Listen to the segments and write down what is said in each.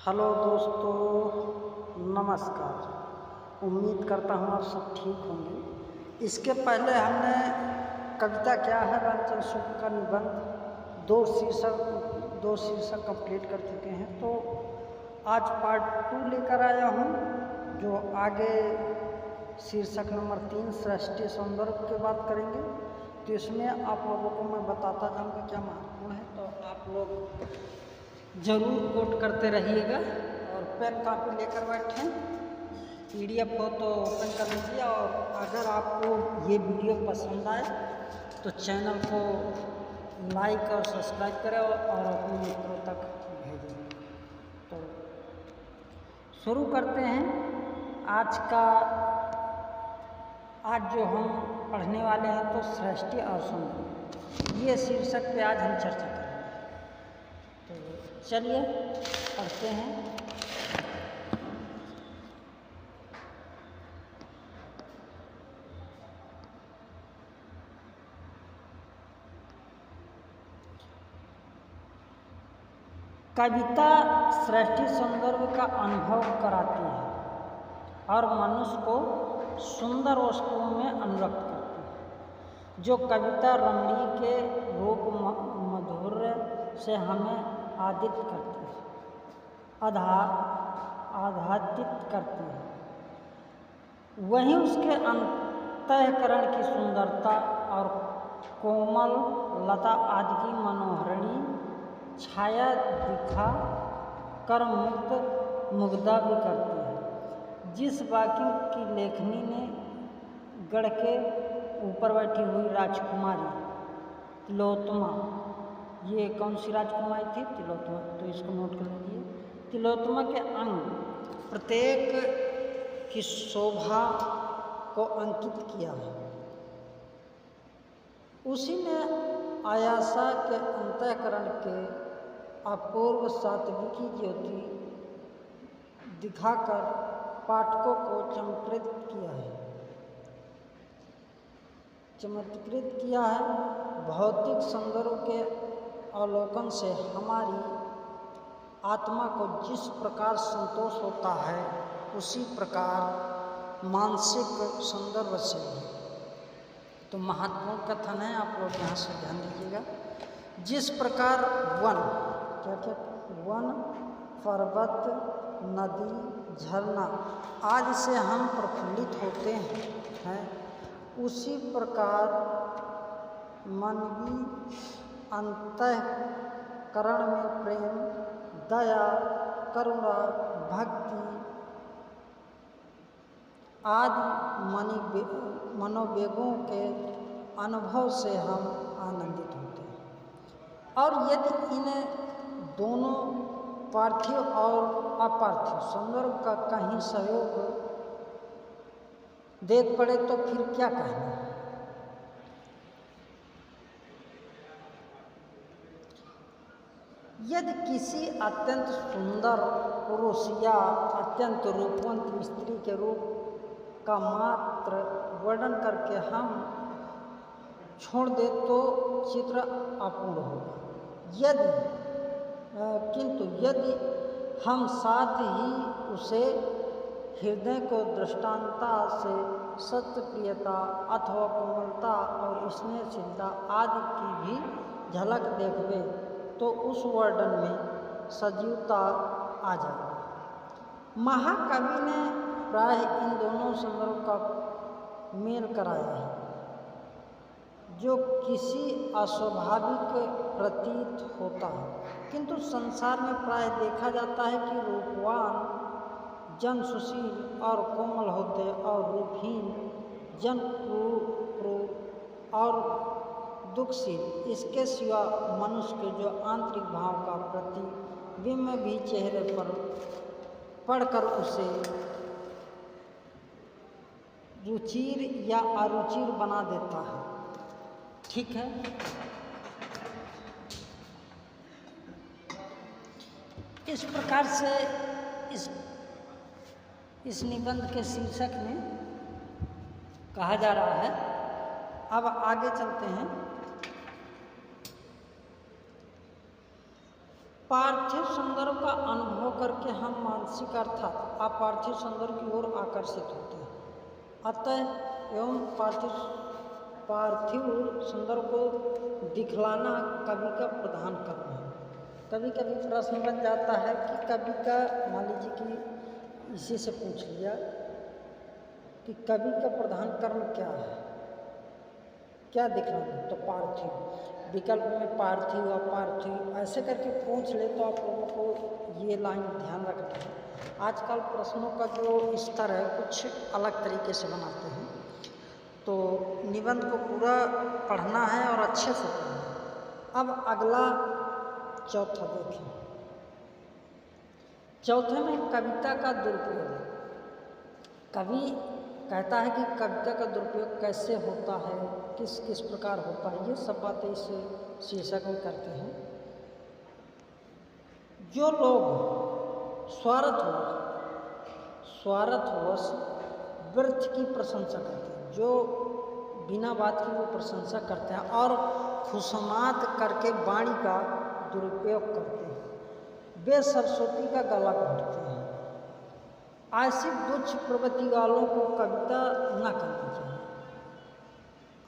Hello दोस्तों, नमस्कार। उम्मीद करता हूँ आप सब ठीक होंगे। इसके पहले हमने कविता क्या है रंजन शुक्ल का निबंध दो शीर्षक कंप्लीट कर चुके हैं। तो आज पार्ट 2 लेकर आया हूँ, जो आगे शीर्षक नंबर 3 सृष्टि सौंदर्य की बात करेंगे। तो इसमें आप लोगों को मैं बताता जाऊँगा क्या महत्वपूर्ण है, तो आप लोग ज़रूर कोट करते रहिएगा और पेन कापी लेकर बैठें। PDF हो तो ओपन कर लीजिए, और अगर आपको ये वीडियो पसंद आए तो चैनल को लाइक और सब्सक्राइब करें और अपने मित्रों तक भेजें। तो शुरू करते हैं आज जो हम पढ़ने वाले हैं, तो सृष्टि और सौंदर्य, ये शीर्षक पे आज हम चर्चा करेंगे। तो चलिए पढ़ते हैं। कविता सृष्टि सौंदर्य का अनुभव कराती है और मनुष्य को सुंदर वस्तुओं में अनुरक्त करती है। जो कविता रमणीय के रूप माधुर्य से हमें आदित करती है, आध्यात्मित करती है, वहीं उसके अंतःकरण की सुंदरता और कोमल लता आदि की मनोहरणी छाया दिखा कर मुग्धा भी करती है। जिस वाक्य की लेखनी ने गढ़ के ऊपर बैठी हुई राजकुमारी तिलोत्तमा, ये कौन सी राजकुमारी थी? तिलोत्तमा। तो इसको नोट कर लीजिए। तिलोत्तमा के अंग प्रत्येक की शोभा को अंकित किया है। उसी ने आयासा के अंतःकरण के अपूर्व सात्विकी ज्योति दिखाकर पाठकों को चमत्कृत किया है। भौतिक सौंदर्य के अवलोकन से हमारी आत्मा को जिस प्रकार संतोष होता है, उसी प्रकार मानसिक सौंदर्य से भी। तो महत्वपूर्ण कथन है, आप लोग यहाँ से ध्यान दीजिएगा। जिस प्रकार वन पर्वत, नदी, झरना आदि से हम प्रफुल्लित होते हैं, उसी प्रकार मानवीय अंतःकरण में प्रेम, दया, करुणा, भक्ति आदि मनोवेगों के अनुभव से हम आनंदित होते हैं। और यदि इन दोनों पार्थिव और अपार्थिव सौंदर्य का कहीं सहयोग देख पड़े तो फिर क्या कहना। यदि किसी अत्यंत सुंदर पुरुष या अत्यंत रूपवंत स्त्री के रूप का मात्र वर्णन करके हम छोड़ दे तो चित्र अपूर्ण होगा। किंतु यदि हम साथ ही उसे हृदय को दृष्टांता से सत्य, प्रियता अथवा कोमलता और स्नेहशीलता आदि की भी झलक देखवे, तो उस वर्णन में सजीवता आ जाएगी। महाकवि ने प्राय इन दोनों सौंदर्यों का मेल कराया है, जो किसी अस्वाभाविक प्रतीत होता है। किंतु संसार में प्राय देखा जाता है कि रूपवान जन सुशील और कोमल होते, और रूपहीन जन क्रूर और दुखशील। इसके सिवा मनुष्य के जो आंतरिक भाव का प्रतिबिंब भी चेहरे पर पढ़कर उसे रुचिर या अरुचिर बना देता है। ठीक है। इस प्रकार से इस निबंध के शीर्षक में कहा जा रहा है। अब आगे चलते हैं। पार्थिव सौंदर्य का अनुभव करके हम मानसिक अर्थात अपार्थिव सौंदर्य की ओर आकर्षित होते हैं। अतः एवं पार्थिव सौंदर्य को दिखलाना कवि का प्रधान कर्म है। कभी कभी प्रश्न बन जाता है कि कवि का, मान लीजिए कि इसी से पूछ लिया कि कवि का प्रधान कर्म क्या है, क्या दिखलाना, तो पार्थिव, विकल्प में पार्थिव अपार्थिव ऐसे करके पूछ ले तो आप लोगों को ये लाइन ध्यान रखना है। आजकल प्रश्नों का जो स्तर है कुछ अलग तरीके से बनाते हैं, तो निबंध को पूरा पढ़ना है और अच्छे से पढ़ना है। अब अगला चौथा देखें। चौथे में कविता का दुरुपयोग। कवि कहता है कि कविता का दुरुपयोग कैसे होता है, किस किस प्रकार होता है, ये सब बातें इस शीर्षक में करते हैं। जो लोग स्वार्थवश व्यर्थ की प्रशंसा करते हैं, जो बिना बात की वो प्रशंसा करते हैं और खुशमात करके वाणी का दुरुपयोग करते हैं, वे सरस्वती का गला घोंटते हैं। ऐसी तुच्छ प्रवृत्ति वालों को कविता न करनी चाहिए।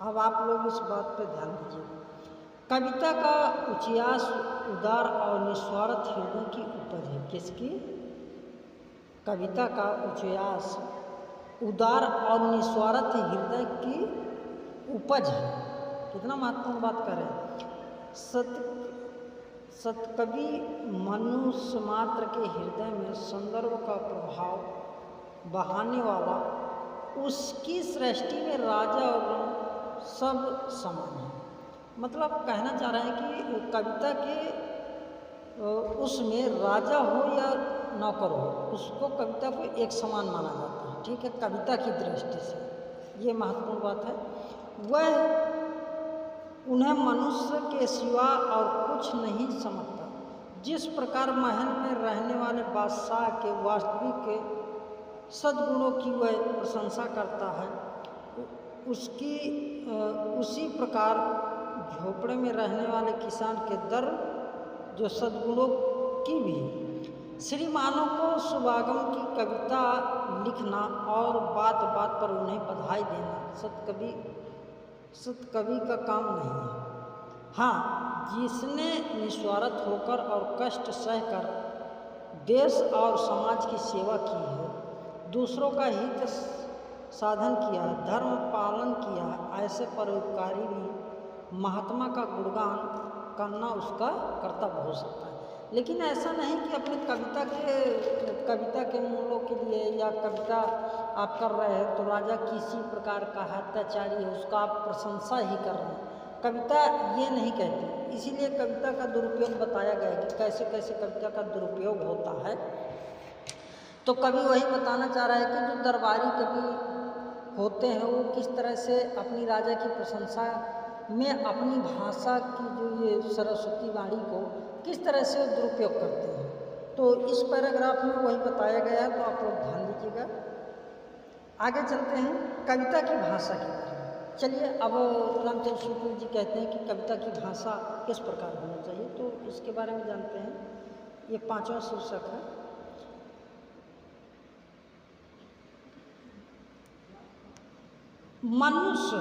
अब आप लोग इस बात पर ध्यान दीजिएगा। कविता का उच्चास उदार और निस्वार्थ हृदय की उपज है। किसकी? कविता का उच्चास उदार और निस्वार्थ हृदय की उपज है। कितना महत्वपूर्ण बात कर रहे हैं। सतकवि मनुष्य मात्र के हृदय में संदर्भ का प्रभाव बहाने वाला, उसकी सृष्टि में राजा और रंग सब समान है। मतलब कहना चाह रहे हैं कि कविता के उसमें राजा हो या नौकर हो, उसको कविता को एक समान माना जाता है। ठीक है, कविता की दृष्टि से ये महत्वपूर्ण बात है। वह उन्हें मनुष्य के सिवा और कुछ नहीं समझता। जिस प्रकार महल में रहने वाले बादशाह के वास्तविक के सद्गुणों की वह प्रशंसा करता है, उसी प्रकार झोपड़े में रहने वाले किसान के दर जो सद्गुणों की भी। श्रीमानों को सुभागम की कविता लिखना और बात बात पर उन्हें बधाई देना सतकवि का काम नहीं है। हाँ, जिसने निस्वार्थ होकर और कष्ट सहकर देश और समाज की सेवा की है, दूसरों का हित साधन किया है, धर्म पालन किया है, ऐसे परोपकारी भी महात्मा का गुणगान करना उसका कर्तव्य हो सकता है। लेकिन ऐसा नहीं कि अपनी कविता के मूलों के लिए या कविता आप कर रहे हैं तो राजा किसी प्रकार का अत्याचारी है उसका आप प्रशंसा ही कर रहे हैं। कविता ये नहीं कहती। इसीलिए कविता का दुरुपयोग बताया गया है कि कैसे कैसे कविता का दुरुपयोग होता है। तो कवि वही बताना चाह रहा है कि जो दरबारी कवि होते हैं वो किस तरह से अपनी राजा की प्रशंसा में अपनी भाषा की जो ये सरस्वती वाणी को किस तरह से दुरुपयोग करते हैं। तो इस पैराग्राफ में वही बताया गया है, तो आप लोग ध्यान दीजिएगा। आगे चलते हैं कविता की भाषा के बारे में। चलिए, अब रामचंद्र शुक्ल जी कहते हैं कि कविता की भाषा किस प्रकार होनी चाहिए, तो इसके बारे में जानते हैं। ये 5वां शीर्षक है। मनुष्य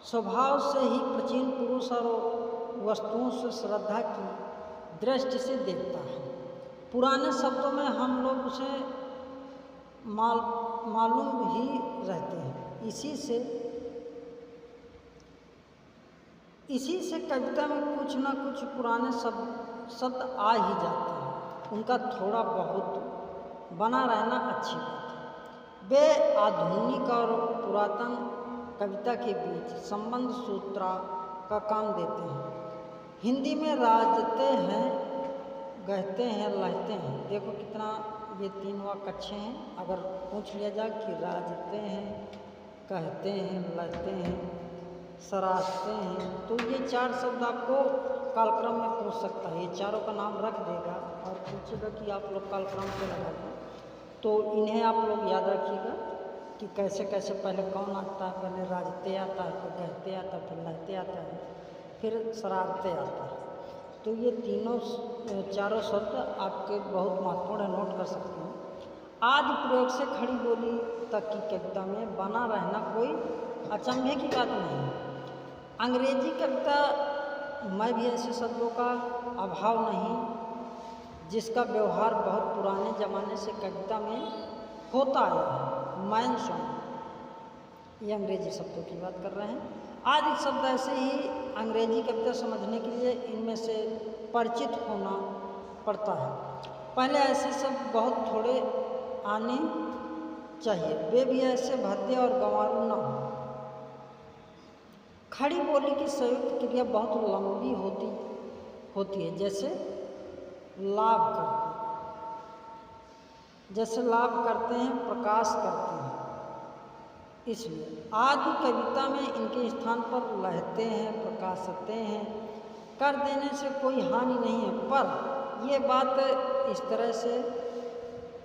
स्वभाव से ही प्राचीन पुरुष और वस्तुओं से श्रद्धा की दृष्टि से देखता है। पुराने शब्दों में हम लोग उसे मालूम ही रहते हैं। इसी से कविता में कुछ ना कुछ पुराने शब्द आ ही जाते हैं। उनका थोड़ा बहुत बना रहना अच्छी बात है। वे आधुनिक और पुरातन कविता के बीच संबंध सूत्रा का काम देते हैं। हिंदी में राजते हैं, गहते हैं, लहते हैं। देखो कितना ये 3 वाक्य अच्छे हैं। अगर पूछ लिया जाए कि राजते हैं, कहते हैं, लहते हैं, सराहते हैं, तो ये 4 शब्द आपको कालक्रम में पूछ सकता है। ये चारों का नाम रख देगा और पूछेगा कि आप लोग कालक्रम पे लगा दें। तो इन्हें आप लोग याद रखिएगा कि कैसे कैसे पहले कौन आता है। पहले राजते आता है, फिर गहते आता है, फिर लहते आता है, फिर सरारते आता है। तो ये चारों शब्द आपके बहुत महत्वपूर्ण है, नोट कर सकते हैं। आदि प्रयोग से खड़ी बोली तक की कविता में बना रहना कोई अचंभे की बात नहीं है। अंग्रेजी कविता में भी ऐसे शब्दों का अभाव नहीं जिसका व्यवहार बहुत पुराने ज़माने से कविता में होता आया है। मैन सॉन्ग, ये अंग्रेजी शब्दों की बात कर रहे हैं। आदि शब्द ऐसे ही अंग्रेजी कविता समझने के लिए इनमें से परिचित होना पड़ता है। पहले ऐसे शब्द बहुत थोड़े आने चाहिए, वे भी ऐसे भद्दे और गंवारू न हो। खड़ी बोली की संयुक्त क्रिया बहुत लंबी होती है, जैसे लाभ करते हैं, प्रकाश करते हैं। इसलिए आदि कविता में इनके स्थान पर लहते हैं, प्रकाशते हैं कर देने से कोई हानि नहीं है, पर ये बात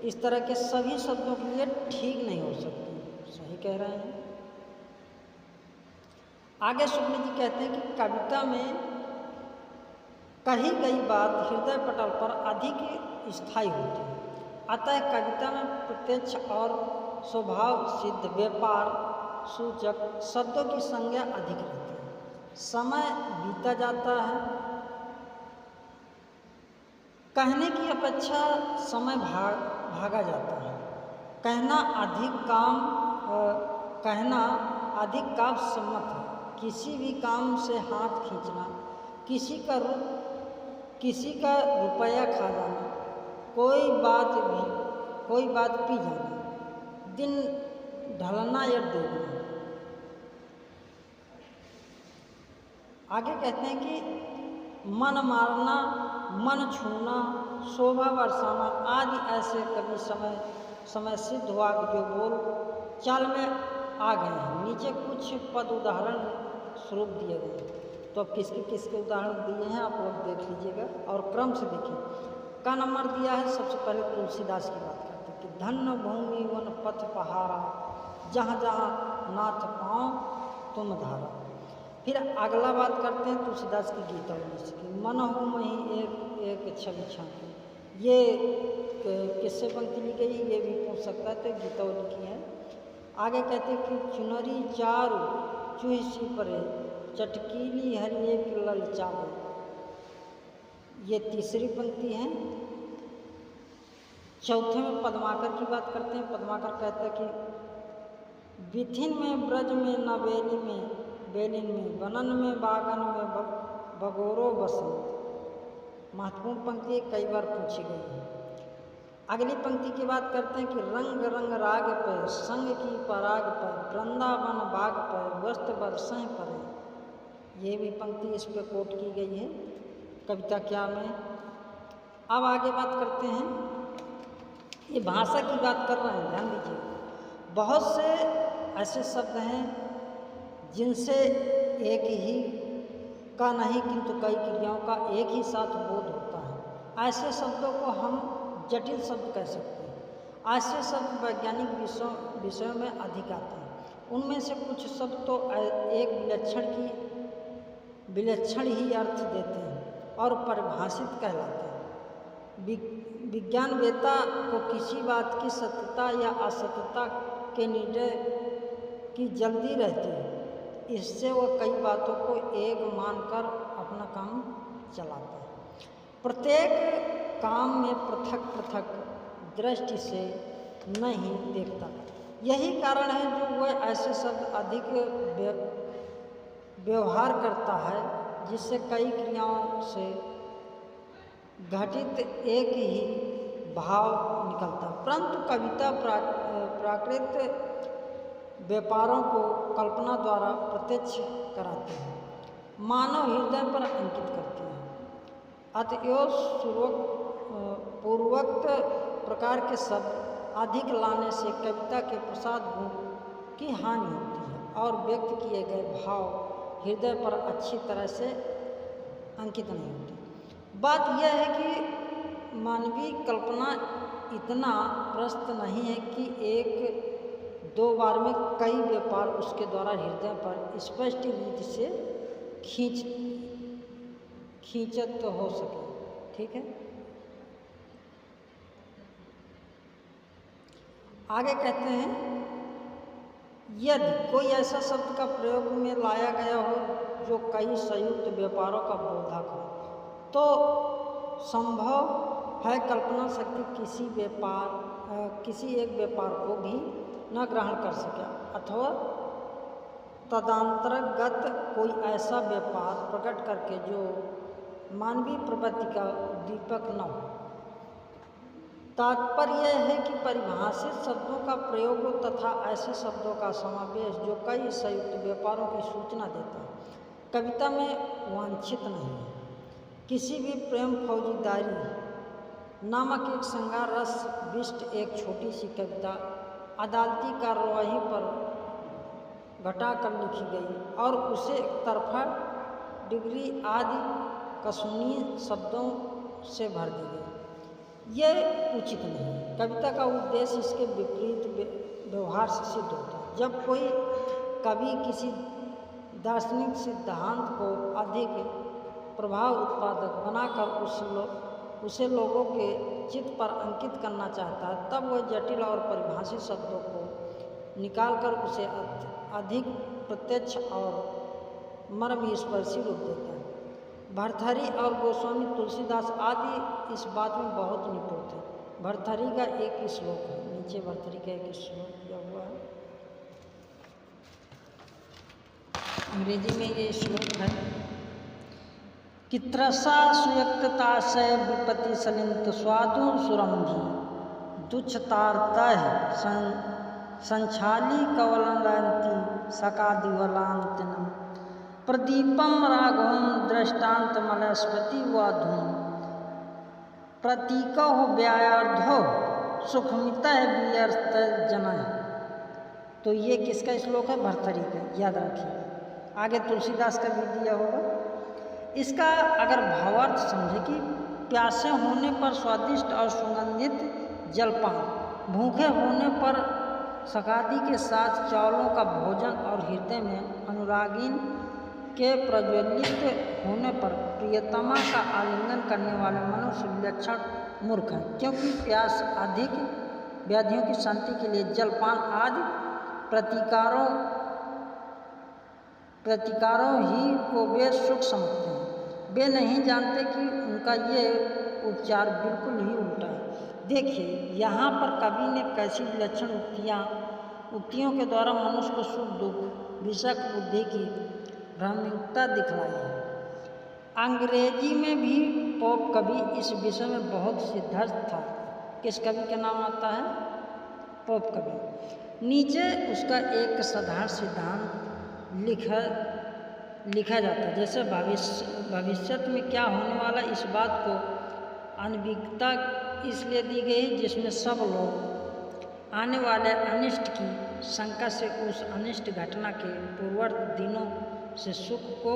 इस तरह के सभी शब्दों के लिए ठीक नहीं हो सकती। सही कह रहे हैं। आगे शुक्ल जी कहते हैं कि कविता में कही गई बात हृदय पटल पर अधिक स्थायी होती है, अतः कविता में प्रत्यक्ष और स्वभाव सिद्ध व्यापार सूचक शब्दों की संज्ञा अधिक रहती है। समय बीता जाता है, कहने की अपेक्षा समय भागा जाता है। कहना अधिक काव्य सम्मत है। किसी भी काम से हाथ खींचना, किसी का रुपया खा जाना, कोई बात पी जाना, दिन ढलना या डूबना। आगे कहते हैं कि मन मारना, मन छूना, शोभा बरसाना आदि ऐसे कभी समय सिद्ध हुआ जो बोल चाल में आ गए हैं। नीचे कुछ पद उदाहरण स्वरूप दिए गए, तो अब किसके उदाहरण दिए हैं आप लोग देख लीजिएगा और क्रम से देखिए। का नंबर दिया है, सबसे पहले तुलसीदास की बात करते हैं कि धन्य भूमि वन पथ पहारा, जहाँ जहाँ नाथ पाँव तुम धारा। फिर अगला बात करते हैं तुलसीदास की गीतावली से कि मन हो मही एक छवि छाती। ये किससे पंक्ति ली गई ये भी पूछ सकता है, तो गीतावली की है। आगे कहते हैं कि चुनरी चारु चूहिसी परे, चटकीली हरि एक ललचावे। ये तीसरी पंक्ति है। चौथे में पद्माकर की बात करते हैं। पद्माकर कहते हैं कि विथिन में ब्रज में नवेली में बेलिन में, वनन में बागन में बगोरो बसंत। महत्वपूर्ण पंक्ति कई बार पूछी गई है। अगली पंक्ति की बात करते हैं कि रंग रंग राग पर, संग की पराग पर, वृंदावन बाग पर, वस्त्र बरसें पर। ये भी पंक्ति इस पर कोट की गई है कविता क्या में। अब आगे बात करते हैं, ये भाषा की बात कर रहे हैं, ध्यान दीजिए। बहुत से ऐसे शब्द हैं जिनसे एक ही का नहीं किंतु कई क्रियाओं का एक ही साथ बोध होता है। ऐसे शब्दों को हम जटिल शब्द कह सकते हैं। ऐसे शब्द वैज्ञानिक विषयों में अधिक आते हैं। उनमें से कुछ शब्द तो एक विलक्षण ही अर्थ देते हैं और परिभाषित कहलाते हैं। विज्ञानवेत्ता को किसी बात की सत्यता या असत्यता के निर्णय की जल्दी रहती है, इससे वह कई बातों को एक मानकर अपना काम चलाता है। प्रत्येक काम में पृथक पृथक दृष्टि से नहीं देखता। यही कारण है जो वह ऐसे शब्द अधिक व्यवहार करता है जिससे कई क्रियाओं से घटित एक ही भाव निकलता। परंतु कविता प्राकृत व्यापारों को कल्पना द्वारा प्रत्यक्ष कराते हैं, मानव हृदय पर अंकित करते हैं। अतएव पूर्वोक्त प्रकार के शब्द अधिक लाने से कविता के प्रसाद गुण की हानि होती है और व्यक्त किए गए भाव हृदय पर अच्छी तरह से अंकित नहीं होते। बात यह है कि मानवीय कल्पना इतना प्रस्त नहीं है कि एक दो बार में कई व्यापार उसके द्वारा हृदय पर स्पष्ट रीति से खींचत तो हो सके। ठीक है, आगे कहते हैं यदि कोई ऐसा शब्द का प्रयोग में लाया गया हो जो कई संयुक्त व्यापारों का बोधक हो, तो संभव है कल्पना शक्ति किसी एक व्यापार को भी न ग्रहण कर सके अथवा तदंतर्गत कोई ऐसा व्यापार प्रकट करके जो मानवीय प्रवृत्ति का उद्दीपक न हो। तात्पर्य यह है कि परिभाषित शब्दों का प्रयोग तथा ऐसे शब्दों का समावेश जो कई संयुक्त व्यापारों की सूचना देता है कविता में वांछित नहीं है। किसी भी प्रेम फौजदारी नामक एक श्रृंगार रस विशिष्ट एक छोटी सी कविता अदालती कार्यवाही पर घटाकर लिखी गई और उसे एक तरफा डिग्री आदि कसूनी शब्दों से भर दी गई, यह उचित नहीं है। कविता का उद्देश्य इसके विपरीत व्यवहार से सिद्ध होता है। जब कोई कवि किसी दार्शनिक सिद्धांत को अधिक प्रभाव उत्पादक बनाकर उसे लोगों के चित्त पर अंकित करना चाहता है, तब वह जटिल और परिभाषित शब्दों को निकालकर उसे अधिक प्रत्यक्ष और मर्मस्पर्शी रूप देता है। भर्तृहरि और गोस्वामी तुलसीदास आदि इस बात में बहुत निपुण थे। भर्तृहरि का एक श्लोक है, नीचे भर्तृहरि का एक श्लोक दिया हुआ है, अंग्रेजी में ये श्लोक है कि त्रसा सुयक्तता से विपत्ति सलिंत स्वादु सुरंभी दुच्छतार्तः संछाली कवलंती सकादिवलांतिनम प्रदीपम राघवम दृष्टांत मलस्पति वाधुम प्रतीको व्यायार्धो सुखमित व्यर्थ जन। तो ये किसका श्लोक है? भर्तृहरि का, याद रखिए। आगे तुलसीदास का भी दिया होगा। इसका अगर भावार्थ समझे कि प्यासे होने पर स्वादिष्ट और सुगंधित जलपान, भूखे होने पर सकादी के साथ चावलों का भोजन और हृदय में अनुरागीन के प्रज्वलित होने पर प्रियतमा का आलिंगन करने वाले मनुष्य विलक्षण मूर्ख हैं, क्योंकि प्यास अधिक व्याधियों की शांति के लिए जलपान आदि प्रतिकारों ही को वे सुख समझते हैं। वे नहीं जानते कि उनका ये उपचार बिल्कुल ही उल्टा है। देखिए यहाँ पर कवि ने कैसी विलक्षण उक्तियों के द्वारा मनुष्य को सुख दुख विषय बुद्धि की भ्रामकता दिखलाई है। अंग्रेजी में भी पोप कवि इस विषय में बहुत सिद्धस्त था। किस कवि का नाम आता है? पोप कवि। नीचे उसका एक साधारण सिद्धांत लिखा जाता है, जैसे भविष्य में क्या होने वाला, इस बात को अनभिज्ञता इसलिए दी गई जिसमें सब लोग आने वाले अनिष्ट की शंका से उस अनिष्ट घटना के पूर्ववर्ती दिनों से सुख को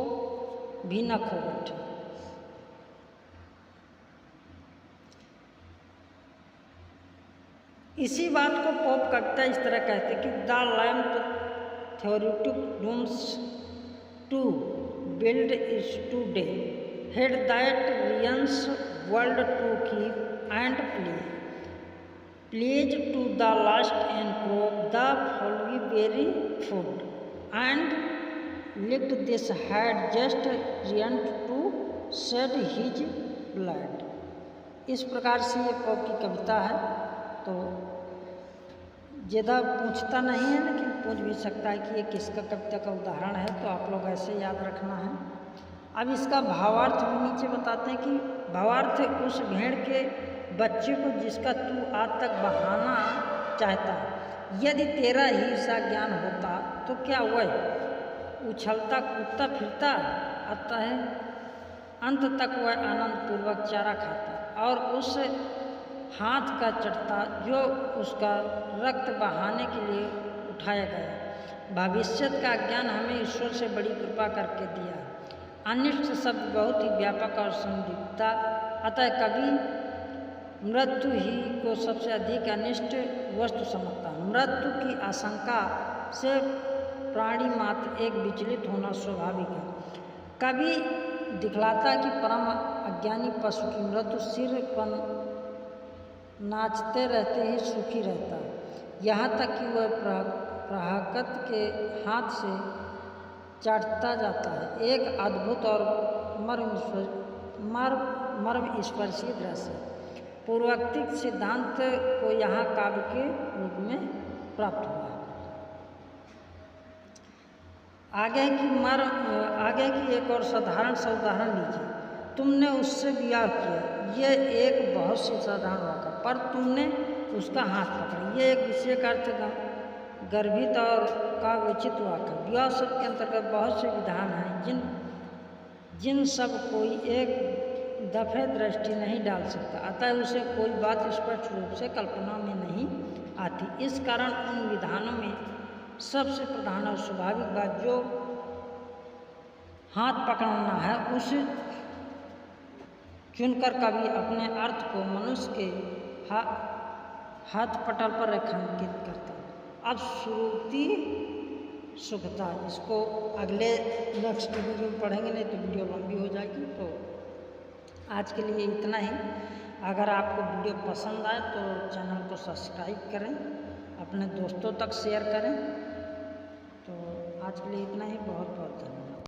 भी न खो बैठे। इसी बात को पोप कविता इस तरह कहते कि the lamp theoretic rooms to build is today had that Rian's world to keep and please to the last and crop the folly berry food and licked this had just Rian to shed his blood। इस प्रकार से ये pope की कविता है। तो ज़्यादा पूछता नहीं है, लेकिन पूछ भी सकता है कि ये किसका कविता का उदाहरण है, तो आप लोग ऐसे याद रखना है। अब इसका भावार्थ भी नीचे बताते हैं कि भावार्थ उस भेड़ के बच्चे को जिसका तू आज तक बहाना चाहता है, यदि तेरा ही सा ज्ञान होता तो क्या वह उछलता कूदता फिरता आता है, अंत तक वह आनंदपूर्वक चारा खाता और उस हाथ का चटता जो उसका रक्त बहाने के लिए उठाया गया। भविष्य का ज्ञान हमें ईश्वर से बड़ी कृपा करके दिया। अनिष्ट शब्द बहुत ही व्यापक और संदिग्धता, अतः कभी मृत्यु ही को सबसे अधिक अनिष्ट वस्तु समझता। मृत्यु की आशंका से प्राणी मात्र एक विचलित होना स्वाभाविक है। कभी दिखलाता कि परम अज्ञानी पशु की मृत्यु सिर पर नाचते रहते ही सुखी रहता है, यहाँ तक कि वह प्रहकत के हाथ से चाटता जाता है। एक अद्भुत और मर्मस्पर्शी दृश्य पूर्वोक्त सिद्धांत को यहाँ काव्य के रूप में प्राप्त हुआ है। आगे की एक और साधारण सा उदाहरण लीजिए। तुमने उससे विवाह किया, यह एक बहुत सी साधारण वाक्य, पर तुमने उसका हाथ पकड़ा, यह एक विषय का अर्थ गर्भित और काव्योचित वाक्य। विवाह शब्द के अंतर्गत बहुत से विधान हैं जिन सब कोई एक दफे दृष्टि नहीं डाल सकता, अतः उसे कोई बात स्पष्ट रूप से कल्पना में नहीं आती। इस कारण उन विधानों में सबसे प्रधान और स्वाभाविक बात जो हाथ पकड़ना है, उसे चुनकर कवि अपने अर्थ को मनुष्य के हाथ पटल पर रेखांकित करता है। अब श्रुति सुखता, इसको अगले नेक्स्ट वीडियो में पढ़ेंगे, नहीं तो वीडियो लंबी हो जाएगी। तो आज के लिए इतना ही। अगर आपको वीडियो पसंद आए तो चैनल को सब्सक्राइब करें, अपने दोस्तों तक शेयर करें। तो आज के लिए इतना ही। बहुत बहुत धन्यवाद।